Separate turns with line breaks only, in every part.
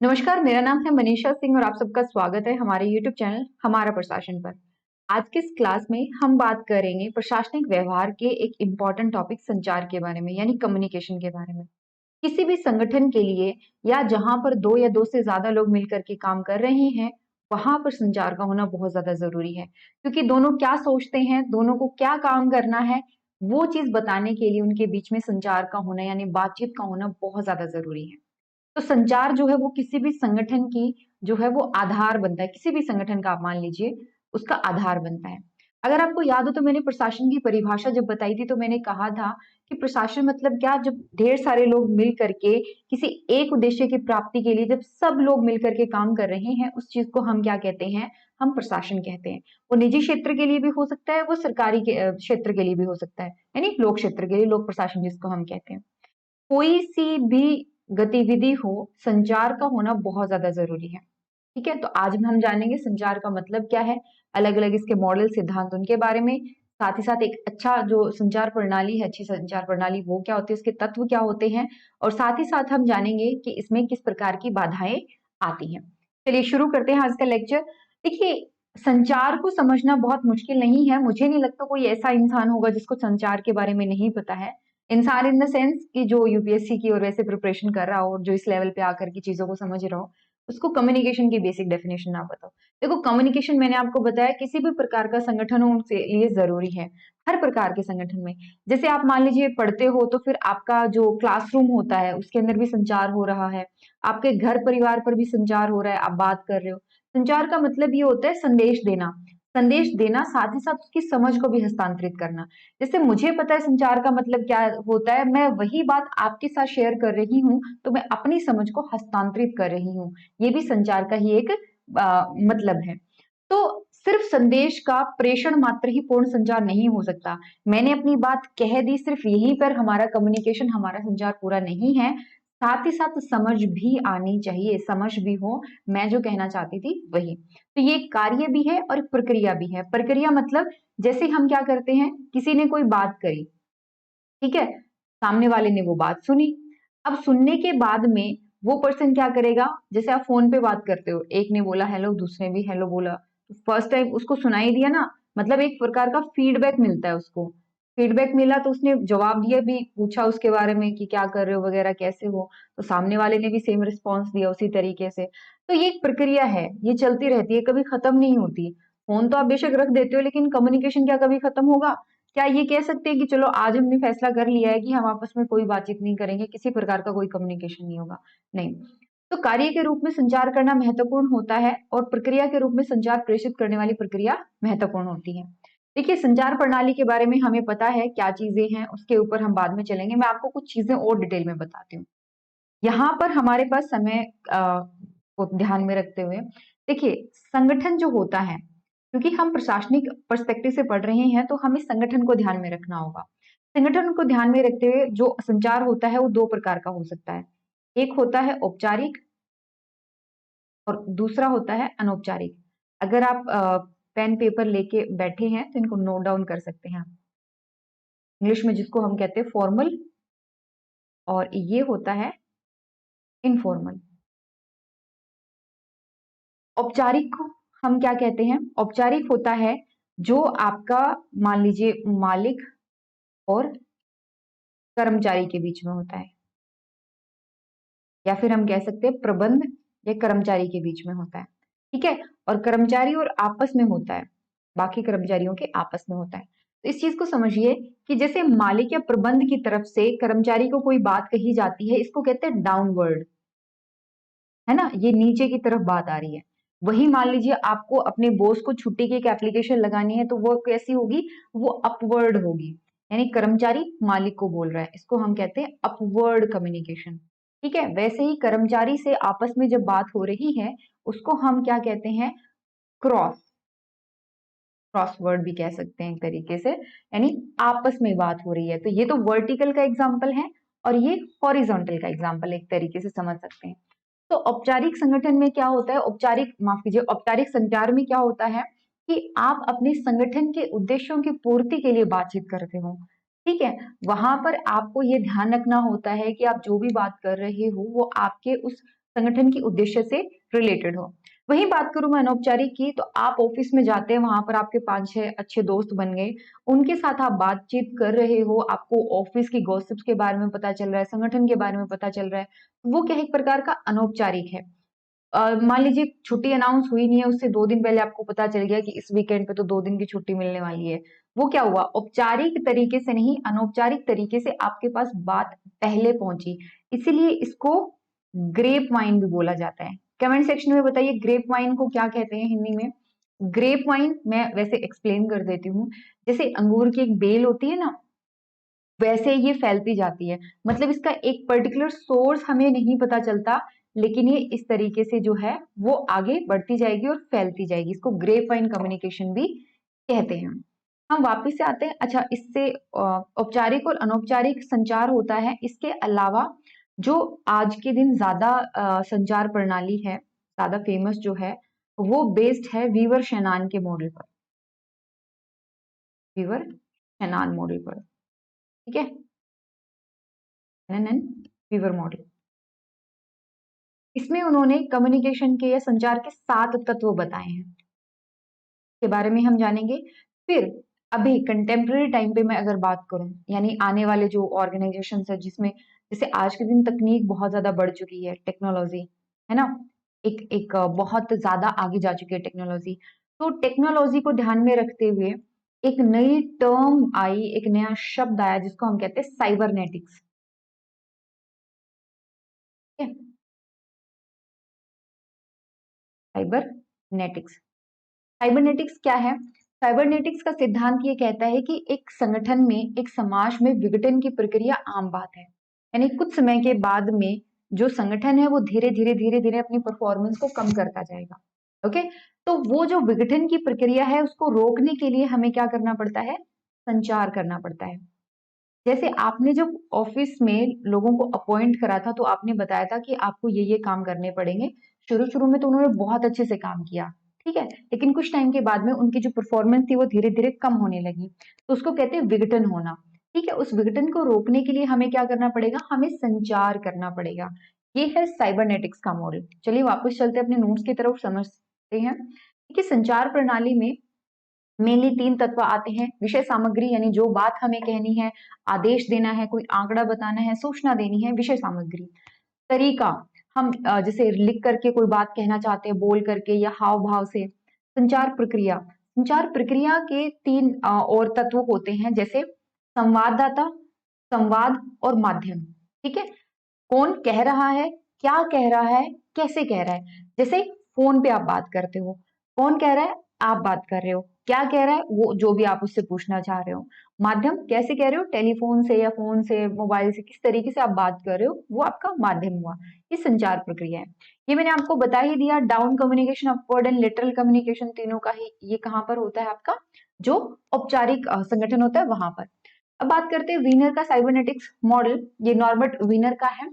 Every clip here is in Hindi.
नमस्कार, मेरा नाम है मनीषा सिंह और आप सबका स्वागत है हमारे YouTube चैनल हमारा प्रशासन पर। आज के इस क्लास में हम बात करेंगे प्रशासनिक व्यवहार के एक इम्पॉर्टेंट टॉपिक संचार के बारे में यानी कम्युनिकेशन के बारे में। किसी भी संगठन के लिए या जहां पर दो या दो से ज्यादा लोग मिलकर के काम कर रहे हैं, वहां पर संचार का होना बहुत ज्यादा जरूरी है क्योंकि दोनों क्या सोचते हैं, दोनों को क्या काम करना है, वो चीज बताने के लिए उनके बीच में संचार का होना यानी बातचीत का होना बहुत ज्यादा जरूरी है। तो संचार जो है वो किसी भी संगठन की जो है वो आधार बनता है। किसी भी संगठन का आप मान लीजिए उसका आधार बनता है। अगर आपको याद हो तो मैंने प्रशासन की परिभाषा जब बताई थी तो मैंने कहा था कि प्रशासन मतलब क्या, जब ढेर सारे लोग मिल करके किसी एक उद्देश्य की प्राप्ति के लिए जब सब लोग मिल करके काम कर रहे हैं, उस चीज को हम क्या कहते हैं, हम प्रशासन कहते हैं। वो निजी क्षेत्र के लिए भी हो सकता है, वो सरकारी क्षेत्र के लिए भी हो सकता है, यानी लोक क्षेत्र के लिए लोक प्रशासन जिसको हम कहते हैं। कोई सी भी गतिविधि हो, संचार का होना बहुत ज्यादा जरूरी है। ठीक है, तो आज हम जानेंगे संचार का मतलब क्या है, अलग अलग इसके मॉडल सिद्धांत उनके बारे में, साथ ही साथ एक अच्छा जो संचार प्रणाली है, अच्छी संचार प्रणाली वो क्या होती है, उसके तत्व क्या होते हैं, और साथ ही साथ हम जानेंगे कि इसमें किस प्रकार की बाधाएं आती हैं। चलिए शुरू करते हैं आज का लेक्चर। देखिए, संचार को समझना बहुत मुश्किल नहीं है। मुझे नहीं लगता कोई ऐसा इंसान होगा जिसको संचार के बारे में नहीं पता है। इंसान इन द सेंस कि जो यूपीएससी की और वैसे प्रिपरेशन कर रहा हो और जो इस लेवल पे आकर की चीजों को समझ रहा हो, उसको कम्युनिकेशन की बेसिक डेफिनेशन ना बताओ। देखो, कम्युनिकेशन मैंने आपको बताया किसी भी प्रकार का संगठन हो उनके लिए जरूरी है। हर प्रकार के संगठन में, जैसे आप मान लीजिए पढ़ते हो तो फिर आपका जो क्लासरूम होता है उसके अंदर भी संचार हो रहा है, आपके घर परिवार पर भी संचार हो रहा है, आप बात कर रहे हो। संचार का मतलब ये होता है संदेश देना। संदेश देना साथ ही साथ उसकी समझ को भी हस्तांतरित करना। जैसे मुझे पता है संचार का मतलब क्या होता है, मैं वही बात आपके साथ शेयर कर रही हूँ तो मैं अपनी समझ को हस्तांतरित कर रही हूँ। ये भी संचार का ही एक मतलब है। तो सिर्फ संदेश का प्रेषण मात्र ही पूर्ण संचार नहीं हो सकता। मैंने अपनी बात कह दी, सिर्फ यहीं पर हमारा कम्युनिकेशन, हमारा संचार पूरा नहीं है। साथ ही साथ समझ भी आनी चाहिए, समझ भी हो, मैं जो कहना चाहती थी वही। तो ये कार्य भी है और प्रक्रिया भी है। प्रक्रिया मतलब जैसे हम क्या करते हैं, किसी ने कोई बात करी, ठीक है, सामने वाले ने वो बात सुनी। अब सुनने के बाद में वो पर्सन क्या करेगा, जैसे आप फोन पे बात करते हो, एक ने बोला हेलो, दूसरे भी हेलो बोला, फर्स्ट टाइम उसको सुनाई दिया ना, मतलब एक प्रकार का फीडबैक मिलता है उसको। फीडबैक मिला तो उसने जवाब दिया भी, पूछा उसके बारे में कि क्या कर रहे हो वगैरह, कैसे हो, तो सामने वाले ने भी सेम रिस्पॉन्स दिया उसी तरीके से। तो ये एक प्रक्रिया है, ये चलती रहती है, कभी खत्म नहीं होती। फोन तो आप बेशक रख देते हो लेकिन कम्युनिकेशन क्या कभी खत्म होगा? क्या ये कह सकते हैं कि चलो आज हमने फैसला कर लिया है कि हम आपस में कोई बातचीत नहीं करेंगे, किसी प्रकार का कोई कम्युनिकेशन नहीं होगा? नहीं। तो कार्य के रूप में संचार करना महत्वपूर्ण होता है और प्रक्रिया के रूप में संचार प्रेषित करने वाली प्रक्रिया महत्वपूर्ण होती है। देखिए, संचार प्रणाली के बारे में हमें पता है क्या चीजें हैं, उसके ऊपर हम बाद में चलेंगे। मैं आपको कुछ चीजें और डिटेल में बताती हूँ। यहाँ पर हमारे पास समय को ध्यान में रखते हुए, देखिए संगठन जो होता है, क्योंकि हम प्रशासनिक पर्सपेक्टिव से पढ़ रहे हैं तो हमें संगठन को ध्यान में रखना होगा। संगठन को ध्यान में रखते हुए जो संचार होता है वो दो प्रकार का हो सकता है। एक होता है औपचारिक और दूसरा होता है अनौपचारिक। अगर आप पेन पेपर लेके बैठे हैं तो इनको नोट डाउन कर सकते हैं आप। इंग्लिश में जिसको हम कहते हैं फॉर्मल, और ये होता है इनफॉर्मल। औपचारिक को हम क्या कहते हैं? औपचारिक होता है जो आपका, मान लीजिए मालिक और कर्मचारी के बीच में होता है, या फिर हम कह सकते हैं प्रबंध या कर्मचारी के बीच में होता है। ठीक है, और कर्मचारी और आपस में होता है, बाकी कर्मचारियों के आपस में होता है। तो इस चीज को समझिए कि जैसे मालिक या प्रबंध की तरफ से कर्मचारी को कोई बात कही जाती है, इसको कहते हैं डाउनवर्ड, है ना, ये नीचे की तरफ बात आ रही है। वही मान लीजिए आपको अपने बॉस को छुट्टी की एक एप्लीकेशन लगानी है तो वो कैसी होगी, वो अपवर्ड होगी, यानी कर्मचारी मालिक को बोल रहा है, इसको हम कहते हैं अपवर्ड कम्युनिकेशन। ठीक है, वैसे ही कर्मचारी से आपस में जब बात हो रही है उसको हम क्या कहते हैं, क्रॉस क्रॉसवर्ड भी कह सकते हैं एक तरीके से, यानी आपस में बात हो रही है। तो ये तो वर्टिकल का एग्जाम्पल है और ये हॉरिजॉन्टल का एग्जाम्पल एक तरीके से समझ सकते हैं। तो औपचारिक संगठन में क्या होता है, औपचारिक माफ कीजिए, औपचारिक संचार में क्या होता है कि आप अपने संगठन के उद्देश्यों की पूर्ति के लिए बातचीत करते हो। ठीक है, वहां पर आपको ये ध्यान रखना होता है कि आप जो भी बात कर रहे हो वो आपके उस संगठन के उद्देश्य से रिलेटेड हो। वहीं बात करूं मैं अनौपचारिक की, तो आप ऑफिस में जाते हैं, वहां पर आपके 5-6 अच्छे दोस्त बन गए, उनके साथ आप बातचीत कर रहे हो, आपको ऑफिस की गॉसिप्स के बारे में पता चल रहा है, संगठन के बारे में पता चल रहा है, वो क्या है, एक प्रकार का अनौपचारिक है। मान लीजिए छुट्टी अनाउंस हुई नहीं है, उससे 2 दिन पहले आपको पता चल गया कि इस वीकेंड पे तो 2 दिन की छुट्टी मिलने वाली है। वो क्या हुआ, औपचारिक तरीके से नहीं, अनौपचारिक तरीके से आपके पास बात पहले पहुंची, इसीलिए इसको ग्रेप वाइन भी बोला जाता है। कमेंट सेक्शन में बताइए ग्रेप वाइन को क्या कहते हैं हिंदी में। ग्रेप वाइन मैं वैसे एक्सप्लेन कर देती हूँ। जैसे अंगूर की एक बेल होती है ना, वैसे ये फैलती जाती है, मतलब इसका एक पर्टिकुलर सोर्स हमें नहीं पता चलता, लेकिन ये इस तरीके से जो है वो आगे बढ़ती जाएगी और फैलती जाएगी। इसको ग्रेप वाइन कम्युनिकेशन भी कहते हैं। हम वापस से आते हैं। अच्छा, इससे औपचारिक और अनौपचारिक संचार होता है। इसके अलावा जो आज के दिन ज्यादा संचार प्रणाली है, ज्यादा फेमस जो है, वो बेस्ड है वीवर शेनान के मॉडल पर। वीवर शेनान मॉडल पर, ठीक है, एन वीवर मॉडल। इसमें उन्होंने कम्युनिकेशन के या संचार के 7 तत्व बताए हैं, के बारे में हम जानेंगे। फिर अभी कंटेम्प्रेरी टाइम पे मैं अगर बात करूं, यानी आने वाले जो ऑर्गेनाइजेशन है, जिसमें जैसे आज के दिन तकनीक बहुत ज्यादा बढ़ चुकी है, टेक्नोलॉजी है ना, एक एक बहुत ज्यादा आगे जा चुकी है टेक्नोलॉजी। तो टेक्नोलॉजी को ध्यान में रखते हुए एक नई टर्म आई, एक नया शब्द आया, जिसको हम कहते हैं साइबरनेटिक्स। साइबरनेटिक्स, साइबरनेटिक्स क्या है? साइबरनेटिक्स का सिद्धांत ये कहता है कि एक संगठन में, एक समाज में विघटन की प्रक्रिया आम बात है, यानी कुछ समय के बाद में जो संगठन है वो धीरे धीरे अपनी परफॉर्मेंस को कम करता जाएगा। ओके, तो वो जो विघटन की प्रक्रिया है उसको रोकने के लिए हमें क्या करना पड़ता है? संचार करना पड़ता है। जैसे आपने जब ऑफिस में लोगों को अपॉइंट करा था, तो आपने बताया था कि आपको ये काम करने पड़ेंगे। शुरू शुरू में तो उन्होंने बहुत अच्छे से काम किया, ठीक है, लेकिन कुछ टाइम के बाद में उनकी जो परफॉर्मेंस थी वो धीरे धीरे कम होने लगी, तो उसको कहते हैं विघटन होना। ठीक है, उस विघटन को रोकने के लिए हमें क्या करना पड़ेगा? हमें संचार करना पड़ेगा। ये है साइबरनेटिक्स का मॉडल। चलिए वापस चलते हैं अपने नोट्स की तरफ, समझते हैं कि संचार प्रणाली में मेनली 3 तत्व आते हैं। विषय सामग्री, यानी जो बात हमें कहनी है, आदेश देना है, कोई आंकड़ा बताना है, सूचना देनी है, विषय सामग्री। तरीका, हम जैसे लिख करके कोई बात कहना चाहते हैं, बोल करके या हाव भाव से। संचार प्रक्रिया, संचार प्रक्रिया के 3 और तत्व होते हैं, जैसे संवाददाता, संवाद और माध्यम। ठीक है, कौन कह रहा है, क्या कह रहा है, कैसे कह रहा है। जैसे फोन पे आप बात करते हो, कौन कह रहा है? आप बात कर रहे हो। क्या कह रहा है? वो जो भी आप उससे पूछना चाह रहे हो। माध्यम, कैसे कह रहे हो? टेलीफोन से या फोन से, मोबाइल से, किस तरीके से आप बात कर रहे हो, वो आपका माध्यम हुआ। ये संचार प्रक्रिया है। ये मैंने आपको बता ही दिया। Down communication, upward and lateral communication, तीनों का ही ये कहाँ पर होता है आपका? जो औपचारिक संगठन होता है वहां पर। अब बात करते हैं वीनर का साइबरनेटिक्स मॉडल। ये नॉर्बर्ट वीनर का है।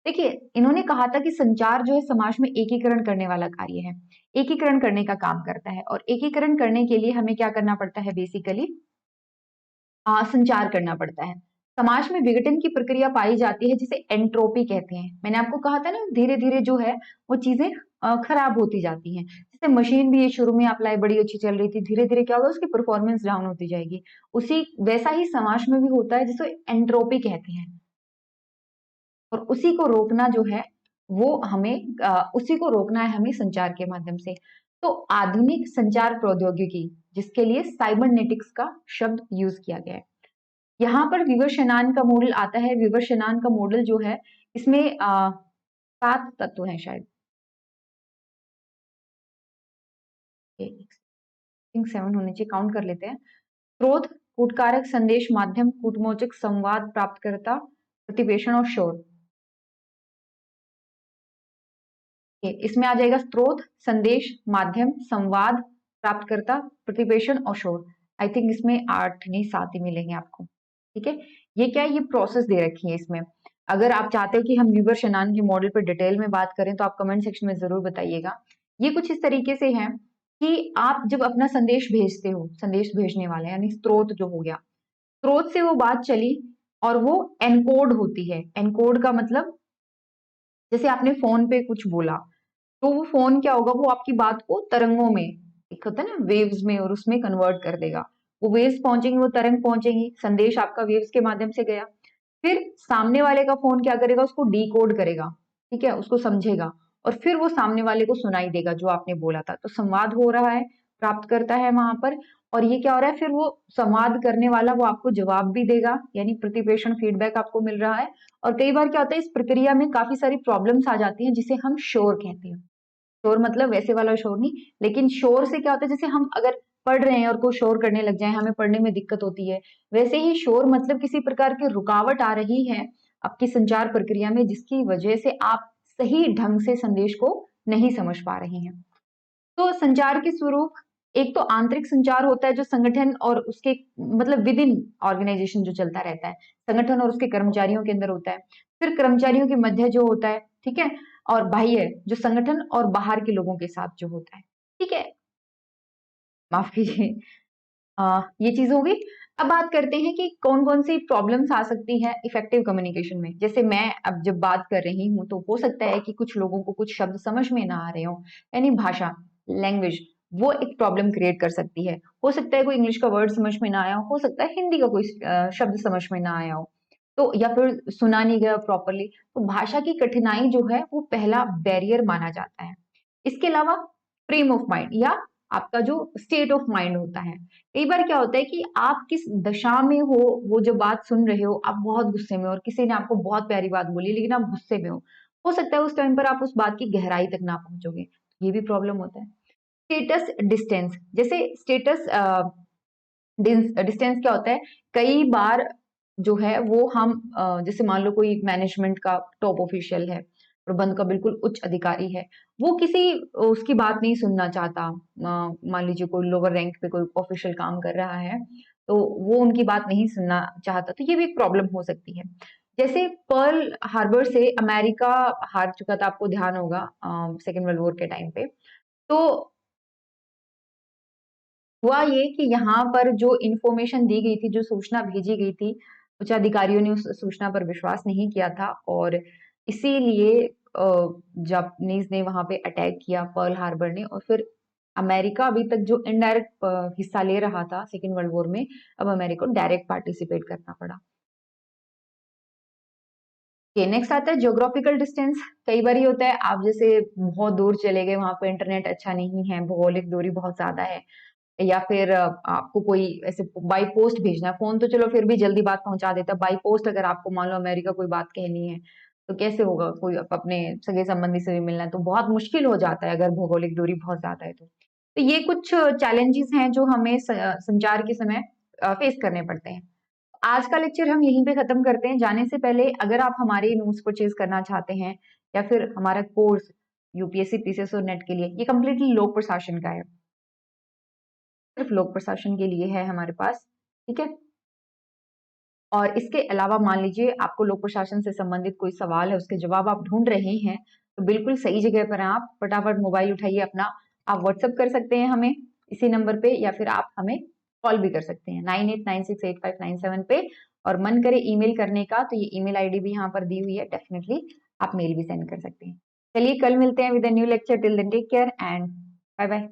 देखिए, इन्होंने कहा था कि संचार जो है समाज में एकीकरण करने वाला कार्य है, एकीकरण करने का काम करता है, और एकीकरण करने के लिए हमें क्या करना पड़ता है? बेसिकली संचार करना पड़ता है। समाज में विघटन की प्रक्रिया पाई जाती है, जिसे एंट्रोपी कहते हैं। मैंने आपको कहा था ना, धीरे धीरे जो है वो चीजें खराब होती जाती हैं। जैसे मशीन भी ये शुरू में अप्लाई बड़ी अच्छी चल रही थी, धीरे धीरे क्या होगा, उसकी परफॉर्मेंस डाउन होती जाएगी। उसी वैसा ही समाज में भी होता है, जिसे एंट्रोपी कहते हैं। और उसी को रोकना जो है वो हमें उसी को रोकना है हमें संचार के माध्यम से। तो आधुनिक संचार प्रौद्योगिकी, जिसके लिए साइबरनेटिक्स का शब्द यूज किया गया है। यहाँ पर विवर शेनान का मॉडल आता है। विवर शेनान का मॉडल जो है, इसमें 7 तत्व हैं शायद, 7 होने चाहिए, काउंट कर लेते हैं। क्रोध, कूटकारक संदेश, माध्यम, कूटमोचक, संवाद, प्राप्तकर्ता, प्रतिवेशन और शोर। इसमें आ जाएगा स्रोत, संदेश, माध्यम, संवाद, प्राप्तकर्ता, प्रतिप्रेषण और शोर। आई थिंक इसमें 8 नहीं 7 ही मिलेंगे आपको। ठीक है, ये क्या है, ये प्रोसेस दे रखी है इसमें। अगर आप चाहते हो कि हम वीवर शेनान के मॉडल पर डिटेल में बात करें, तो आप कमेंट सेक्शन में जरूर बताइएगा। ये कुछ इस तरीके से है कि आप जब अपना संदेश भेजते हो, संदेश भेजने वाले यानी स्रोत जो हो गया, स्रोत से वो बात चली और वो एनकोड होती है। एनकोड का मतलब जैसे आपने फोन पे कुछ बोला, तो वो फोन क्या होगा, वो आपकी बात को तरंगों में, एक होता है ना वेव्स में, और उसमें कन्वर्ट कर देगा। वो वेव्स पहुंचेंगी, वो तरंग पहुंचेंगी, संदेश आपका वेव्स के माध्यम से गया। फिर सामने वाले का फोन क्या करेगा, उसको डिकोड करेगा, ठीक है, उसको समझेगा, और फिर वो सामने वाले को सुनाई देगा जो आपने बोला था। तो संवाद हो रहा है, प्राप्त करता है वहां पर। और ये क्या हो रहा है, फिर वो संवाद करने वाला वो आपको जवाब भी देगा, यानी प्रतिप्रेषण फीडबैक आपको मिल रहा है। और कई बार क्या होता है, इस प्रक्रिया में काफी सारी प्रॉब्लम्स आ जाती हैं, जिसे हम शोर कहते हैं। शोर मतलब वैसे वाला शोर नहीं, लेकिन शोर से क्या होता है, जैसे हम अगर पढ़ रहे हैं और कोई शोर करने लग जाए, हमें पढ़ने में दिक्कत होती है। वैसे ही शोर मतलब किसी प्रकार की रुकावट आ रही है आपकी संचार प्रक्रिया में, जिसकी वजह से आप सही ढंग से संदेश को नहीं समझ पा रहे हैं। तो संचार के स्वरूप, एक तो आंतरिक संचार होता है जो संगठन और उसके मतलब विद इन ऑर्गेनाइजेशन जो चलता रहता है, संगठन और उसके कर्मचारियों के अंदर होता है। फिर कर्मचारियों के मध्य जो होता है, ठीक है। और बाह्य जो संगठन और बाहर के लोगों के साथ जो होता है, ठीक है, माफ कीजिए। ये चीज होगी। अब बात करते हैं कि कौन कौन सी प्रॉब्लम्स आ सकती है इफेक्टिव कम्युनिकेशन में। जैसे मैं अब जब बात कर रही हूँ, तो हो सकता है कि कुछ लोगों को कुछ शब्द समझ में ना आ रहे हो, यानी भाषा, लैंग्वेज, वो एक प्रॉब्लम क्रिएट कर सकती है। हो सकता है कोई इंग्लिश का वर्ड समझ में ना आया हो सकता है हिंदी का कोई शब्द समझ में ना आया हो, तो या फिर सुना नहीं गया प्रॉपरली। तो भाषा की कठिनाई जो है वो पहला बैरियर माना जाता है। इसके अलावा फ्रेम ऑफ माइंड या आपका जो स्टेट ऑफ माइंड होता है। कई बार क्या होता है कि आप किस दशा में हो, वो जो बात सुन रहे हो, आप बहुत गुस्से में हो और किसी ने आपको बहुत प्यारी बात बोली, लेकिन आप गुस्से में हो सकता है उस टाइम पर आप उस बात की गहराई तक ना पहुंचोगे, ये भी प्रॉब्लम होता है। स्टेटस डिस्टेंस, जैसे स्टेटस डिस्टेंस क्या होता है, कई बार जो है वो हम जैसे मान लो कोई मैनेजमेंट का टॉप ऑफिशियल है, प्रबंध का बिल्कुल उच्च अधिकारी है, वो किसी उसकी बात नहीं सुनना चाहता। मान लीजिए कोई लोअर रैंक पे कोई ऑफिशियल काम कर रहा है, तो वो उनकी बात नहीं सुनना चाहता, तो ये भी एक प्रॉब्लम हो सकती है। जैसे पर्ल हार्बर से अमेरिका हार चुका था, आपको ध्यान होगा सेकेंड वर्ल्ड वॉर के टाइम पे। तो हुआ ये कि यहाँ पर जो इन्फॉर्मेशन दी गई थी, जो सूचना भेजी गई थी, उच्च अधिकारियों ने उस सूचना पर विश्वास नहीं किया था, और इसीलिए जापानीज ने वहां पे अटैक किया पर्ल हार्बर ने। और फिर अमेरिका अभी तक जो इनडायरेक्ट हिस्सा ले रहा था सेकेंड वर्ल्ड वॉर में, अब अमेरिका को डायरेक्ट पार्टिसिपेट करना पड़ा। नेक्स्ट आता है ज्योग्राफिकल डिस्टेंस। कई बार ये होता है, आप जैसे बहुत दूर चले गए, वहां पे इंटरनेट अच्छा नहीं है, भौगोलिक दूरी बहुत ज्यादा है, या फिर आपको कोई ऐसे बाई पोस्ट भेजना है, फोन तो चलो फिर भी जल्दी बात पहुंचा देता है, बाई पोस्ट अगर आपको मान लो अमेरिका कोई बात कहनी है, तो कैसे होगा, कोई अपने सगे संबंधी से भी मिलना है तो बहुत मुश्किल हो जाता है अगर भौगोलिक दूरी बहुत ज्यादा है तो ये कुछ चैलेंजेस हैं जो हमें संचार के समय फेस करने पड़ते हैं। आज का लेक्चर हम यहीं पे खत्म करते हैं। जाने से पहले अगर आप हमारे नोट्स परचेज करना चाहते हैं, या फिर हमारा कोर्स यूपीएससी पीसीएस और नेट के लिए, ये कम्प्लीटली लोक प्रशासन का है, सिर्फ लोक प्रशासन के लिए है हमारे पास, ठीक है। और इसके अलावा मान लीजिए आपको लोक प्रशासन से संबंधित कोई सवाल है, उसके जवाब आप ढूंढ रहे हैं, तो बिल्कुल सही जगह पर हैं आप। फटाफट मोबाइल उठाइए अपना, आप व्हाट्सएप कर सकते हैं हमें इसी नंबर पे, या फिर आप हमें कॉल भी कर सकते हैं 98968597 पे। और मन करे ईमेल करने का, तो ये ईमेल आईडी भी यहाँ पर दी हुई है, डेफिनेटली आप मेल भी सेंड कर सकते हैं। चलिए कल मिलते हैं with a new lecture. Till then take care and bye bye.